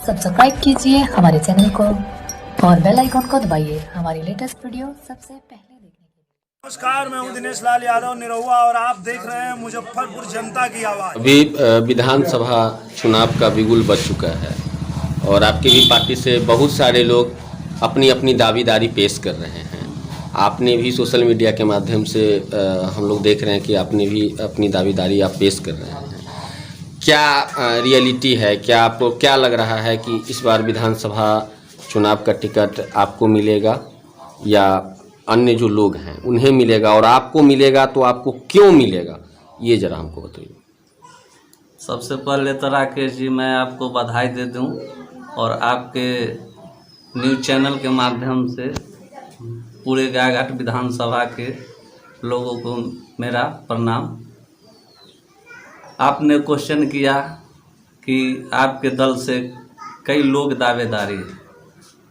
Subscribe कीजिए हमारे channel को और बेल आइकन को दबाइए हमारी लेटेस्ट वीडियो सबसे पहले देखने के लिए। नमस्कार, मैं हूं दिनेश लाल यादव निरहुआ और आप देख रहे हैं मुजफ्फरपुर जनता की आवाज़। अभी विधानसभा चुनाव का बिगुल बज चुका है और आपकी भी पार्टी से बहुत सारे लोग अपनी अपनी दावेदारी पेश कर रहे हैं। आपने भी सोशल मीडिया के माध्यम से हम लोग देख रहे हैं कि आपने भी अपनी दावेदारी आप पेश कर रहे हैं। क्या रियलिटी है, क्या आपको क्या लग रहा है कि इस बार विधानसभा चुनाव का टिकट आपको मिलेगा या अन्य जो लोग हैं उन्हें मिलेगा, और आपको मिलेगा तो आपको क्यों मिलेगा, ये ज़रा हमको बताइए। सबसे पहले तो राकेश जी मैं आपको बधाई दे दूं और आपके न्यूज़ चैनल के माध्यम से पूरे गायघाट विधानसभा के लोगों को मेरा प्रणाम। आपने क्वेश्चन किया कि आपके दल से कई लोग दावेदारी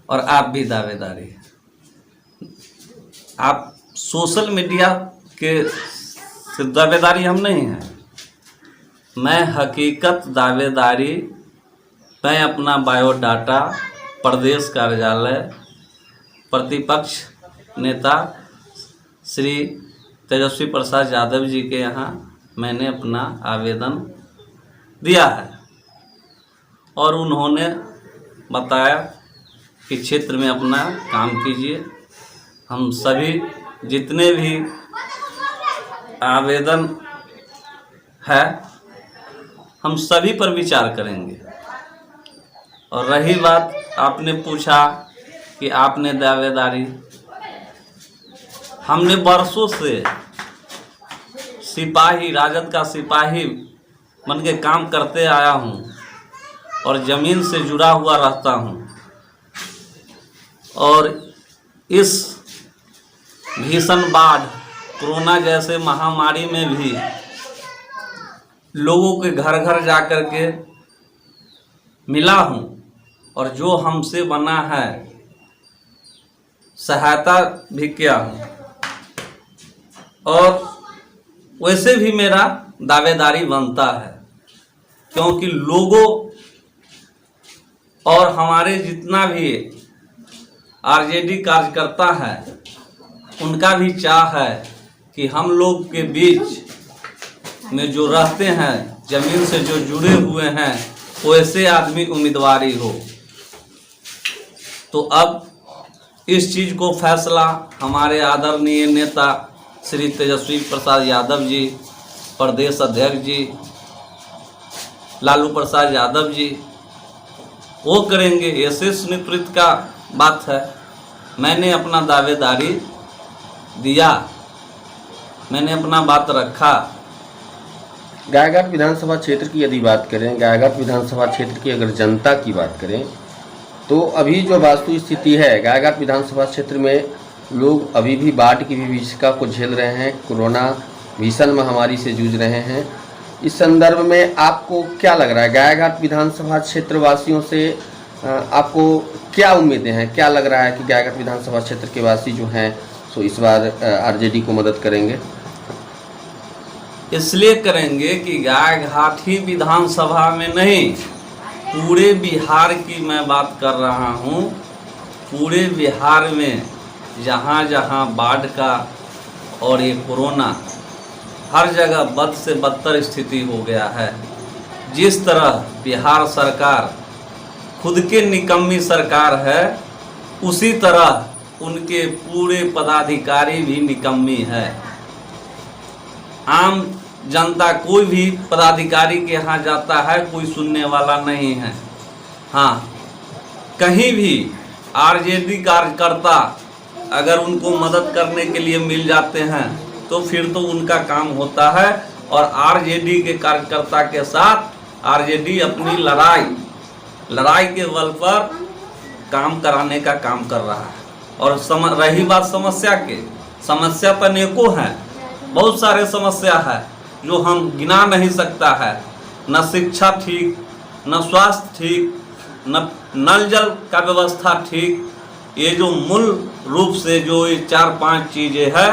और आप भी दावेदारी। आप सोशल मीडिया के से दावेदारी हम नहीं हैं। मैं हकीकत दावेदारी, मैं अपना बायोडाटा प्रदेश कार्यालय प्रतिपक्ष नेता श्री तेजस्वी प्रसाद यादव जी के यहाँ मैंने अपना आवेदन दिया है और उन्होंने बताया कि क्षेत्र में अपना काम कीजिए। हम सभी जितने भी आवेदन है हम सभी पर विचार करेंगे। और रही बात आपने पूछा कि आपने दावेदारी, हमने बरसों से सिपाही, राजद का सिपाही बन के काम करते आया हूँ और ज़मीन से जुड़ा हुआ रहता हूँ। और इस भीषण बाढ़, कोरोना जैसे महामारी में भी लोगों के घर घर जा कर के मिला हूँ और जो हमसे बना है सहायता भी किया हूँ। और वैसे भी मेरा दावेदारी बनता है क्योंकि लोगों और हमारे जितना भी आरजेडी कार्यकर्ता है उनका भी चाह है कि हम लोग के बीच में जो रहते हैं, जमीन से जो जुड़े हुए हैं, वैसे आदमी उम्मीदवारी हो। तो अब इस चीज़ को फैसला हमारे आदरणीय नेता श्री तेजस्वी प्रसाद यादव जी, प्रदेश अध्यक्ष जी लालू प्रसाद यादव जी वो करेंगे, ऐसे सुनिश्चित का बात है। मैंने अपना दावेदारी दिया, मैंने अपना बात रखा। गायघाट विधानसभा क्षेत्र की यदि बात करें, गायघाट विधानसभा क्षेत्र की अगर जनता की बात करें तो अभी जो वास्तु स्थिति है गायघाट विधानसभा क्षेत्र में, लोग अभी भी बाढ़ की विभीषिका को झेल रहे हैं, कोरोना भीषण महामारी से जूझ रहे हैं। इस संदर्भ में आपको क्या लग रहा है, गायघाट विधानसभा क्षेत्र वासियों से आपको क्या उम्मीदें हैं? क्या लग रहा है कि गायघाट विधानसभा क्षेत्र के वासी जो हैं सो इस बार आरजेडी को मदद करेंगे? इसलिए करेंगे कि गायघाट ही विधानसभा में नहीं, पूरे बिहार की मैं बात कर रहा हूँ। पूरे बिहार में जहाँ जहाँ बाढ़ का और ये कोरोना, हर जगह बद से बदतर स्थिति हो गया है। जिस तरह बिहार सरकार खुद के निकम्मी सरकार है, उसी तरह उनके पूरे पदाधिकारी भी निकम्मी है। आम जनता कोई भी पदाधिकारी के यहाँ जाता है, कोई सुनने वाला नहीं है। हाँ, कहीं भी आरजेडी कार्यकर्ता अगर उनको मदद करने के लिए मिल जाते हैं तो फिर तो उनका काम होता है। और आरजेडी के कार्यकर्ता के साथ आरजेडी अपनी लड़ाई के बल पर काम कराने का काम कर रहा है। और रही बात समस्या के, समस्या तो अनेकों हैं, बहुत सारे समस्या है जो हम गिना नहीं सकता है। न शिक्षा ठीक, न स्वास्थ्य ठीक, न नल जल का व्यवस्था ठीक। ये जो मूल रूप से जो ये 4-5 चीज़ें है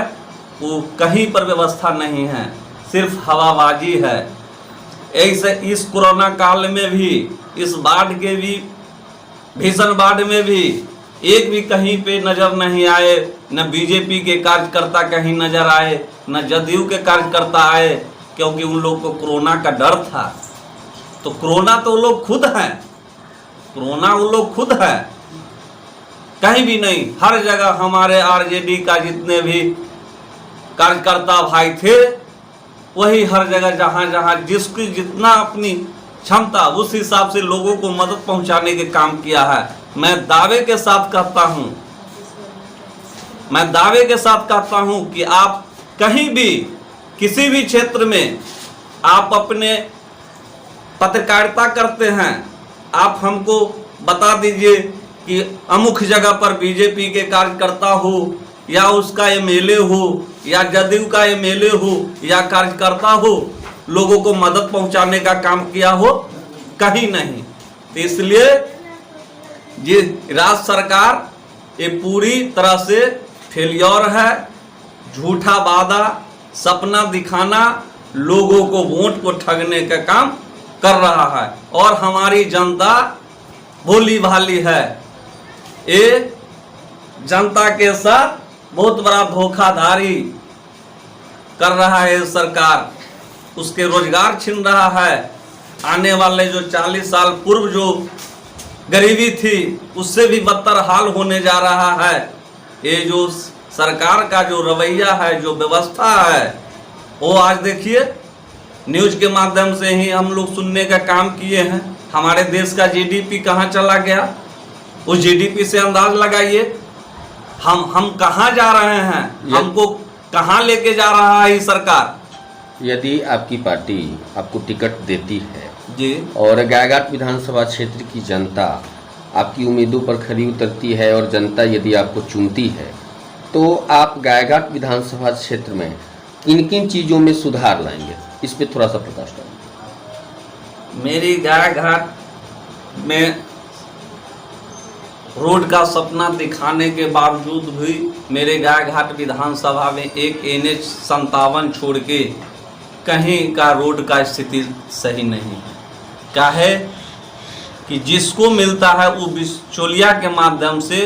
वो कहीं पर व्यवस्था नहीं है, सिर्फ हवाबाजी है। ऐसे इस कोरोना काल में भी, इस बाढ़ के भी भीषण बाढ़ में भी एक भी कहीं पे नजर नहीं आए, न बीजेपी के कार्यकर्ता कहीं नजर आए, न जदयू के कार्यकर्ता आए, क्योंकि उन लोग को कोरोना का डर था। तो कोरोना तो वो लोग खुद हैं, कोरोना वो लोग खुद है, कहीं भी नहीं। हर जगह हमारे आरजेडी का जितने भी कार्यकर्ता भाई थे, वही हर जगह जहां जहां जिसकी जितना अपनी क्षमता उस हिसाब से लोगों को मदद पहुंचाने के काम किया है। मैं दावे के साथ कहता हूं कि आप कहीं भी किसी भी क्षेत्र में आप अपने पत्रकारिता करते हैं, आप हमको बता दीजिए कि अमुक जगह पर बीजेपी के कार्यकर्ता हो या उसका एमएलए हो या जदयू का एमएलए हो या कार्यकर्ता हो, लोगों को मदद पहुंचाने का काम किया हो, कहीं नहीं। तो इसलिए ये राज्य सरकार ये पूरी तरह से फेलियर है। झूठा वादा, सपना दिखाना, लोगों को वोट को ठगने का काम कर रहा है और हमारी जनता भोली भाली है। ये जनता के साथ बहुत बड़ा धोखाधड़ी कर रहा है सरकार, उसके रोजगार छीन रहा है। आने वाले जो 40 साल पूर्व जो गरीबी थी उससे भी बदतर हाल होने जा रहा है। ये जो सरकार का जो रवैया है, जो व्यवस्था है, वो आज देखिए न्यूज के माध्यम से ही हम लोग सुनने का काम किए हैं। हमारे देश का जीडीपी कहाँ चला गया, उस जीडीपी से अंदाज लगाइए हम कहाँ जा रहे हैं, हमको कहाँ लेके जा रहा है ये सरकार। यदि आपकी पार्टी आपको टिकट देती है जी और गायघाट विधानसभा क्षेत्र की जनता आपकी उम्मीदों पर खरी उतरती है और जनता यदि आपको चुनती है, तो आप गायघाट विधानसभा क्षेत्र में किन किन चीज़ों में सुधार लाएंगे, इस पे थोड़ा सा प्रकाश डालें। मेरी गायघाट में रोड का सपना दिखाने के बावजूद भी मेरे गायघाट विधानसभा में एक NH 57 छोड़ के कहीं का रोड का स्थिति सही नहीं है। क्या है कि जिसको मिलता है वो बिचौलिया के माध्यम से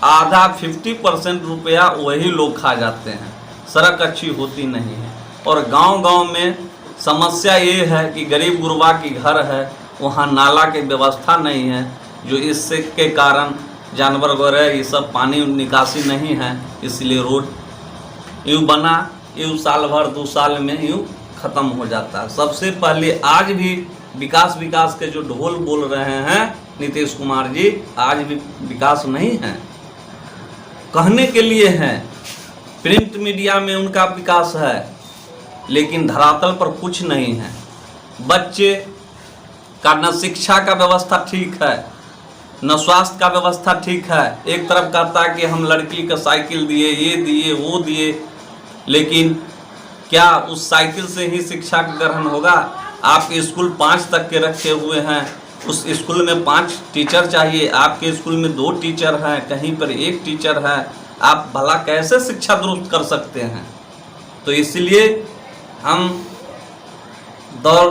आधा 50% रुपया वही लोग खा जाते हैं। सड़क अच्छी होती नहीं है और गांव-गांव में समस्या ये है कि गरीब गुरबा की घर है, वहाँ नाला की व्यवस्था नहीं है, जो इससे के कारण जानवर वगैरह ये सब पानी निकासी नहीं है, इसलिए रोड यूँ बना यूँ साल भर 2 साल में यूँ ख़त्म हो जाता है। सबसे पहले आज भी विकास के जो ढोल बोल रहे हैं नीतीश कुमार जी, आज भी विकास नहीं है, कहने के लिए हैं। प्रिंट मीडिया में उनका विकास है, लेकिन धरातल पर कुछ नहीं है। बच्चे का न शिक्षा का व्यवस्था ठीक है, न स्वास्थ्य का व्यवस्था ठीक है। एक तरफ कहता है कि हम लड़की का साइकिल दिए, ये दिए, वो दिए, लेकिन क्या उस साइकिल से ही शिक्षा ग्रहण होगा? आपके स्कूल 5 तक के रखे हुए हैं, उस स्कूल में 5 टीचर चाहिए, आपके स्कूल में 2 टीचर हैं, कहीं पर 1 टीचर है। आप भला कैसे शिक्षा दुरुस्त कर सकते हैं? तो इसलिए हम दौर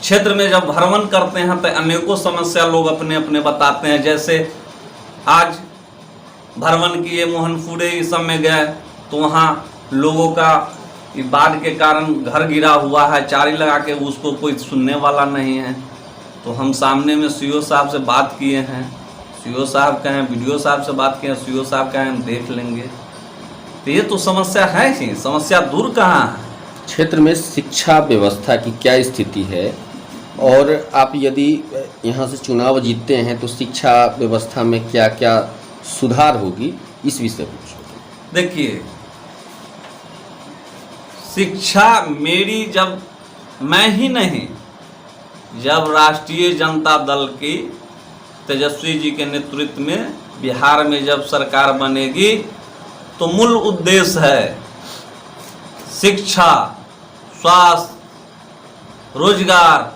क्षेत्र में जब भ्रमण करते हैं तो अनेकों समस्या लोग अपने अपने बताते हैं। जैसे आज भ्रमण किए मोहनपुरे इस सब में गए तो वहाँ लोगों का बाढ़ के कारण घर गिरा हुआ है, चारी लगा के, उसको कोई सुनने वाला नहीं है। तो हम सामने में सीओ साहब से बात किए हैं, सीओ साहब कहें, वीडियो साहब से बात किए, सीओ साहब कहें हम देख लेंगे। तो ये तो समस्या है ही, समस्या दूर कहाँ है? क्षेत्र में शिक्षा व्यवस्था की क्या स्थिति है और आप यदि यहाँ से चुनाव जीतते हैं तो शिक्षा व्यवस्था में क्या क्या सुधार होगी, इस विषय पूछो। देखिए, शिक्षा मेरी, जब मैं ही नहीं, जब राष्ट्रीय जनता दल की तेजस्वी जी के नेतृत्व में बिहार में जब सरकार बनेगी तो मूल उद्देश्य है शिक्षा, स्वास्थ्य, रोजगार,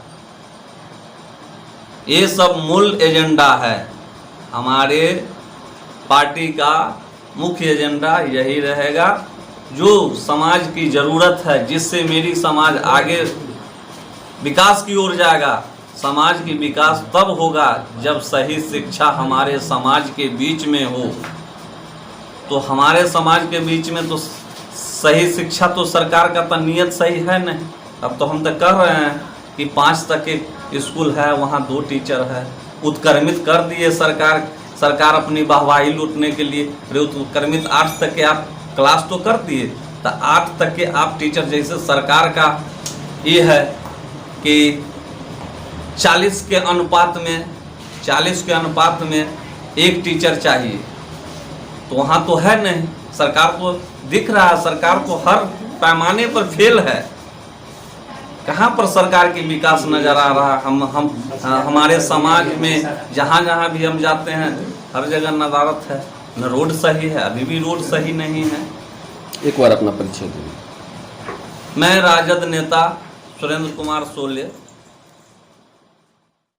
ये सब मूल एजेंडा है। हमारे पार्टी का मुख्य एजेंडा यही रहेगा। जो समाज की ज़रूरत है, जिससे मेरी समाज आगे विकास की ओर जाएगा, समाज की विकास तब होगा जब सही शिक्षा हमारे समाज के बीच में हो। तो हमारे समाज के बीच में तो सही शिक्षा तो सरकार का तो नियत सही है नहीं। अब तो हम तो कह रहे हैं कि 5 तक के स्कूल है, वहाँ 2 टीचर है। उत्क्रमित कर दिए सरकार अपनी वाहवाही लूटने के लिए। अरे उत्क्रमित 8 तक के आप क्लास तो कर दिए, तो 8 तक के आप टीचर, जैसे सरकार का ये है कि 40 के अनुपात में 1 टीचर चाहिए, तो वहाँ तो है नहीं। सरकार को दिख रहा है, सरकार को हर पैमाने पर फेल है। कहाँ पर सरकार की विकास नजर आ रहा है? हमारे समाज में जहाँ भी हम जाते हैं हर जगह नदारत है, न रोड सही है, अभी भी रोड सही नहीं है। एक बार अपना परिचय दीजिए। मैं राजद नेता सुरेंद्र कुमार सोले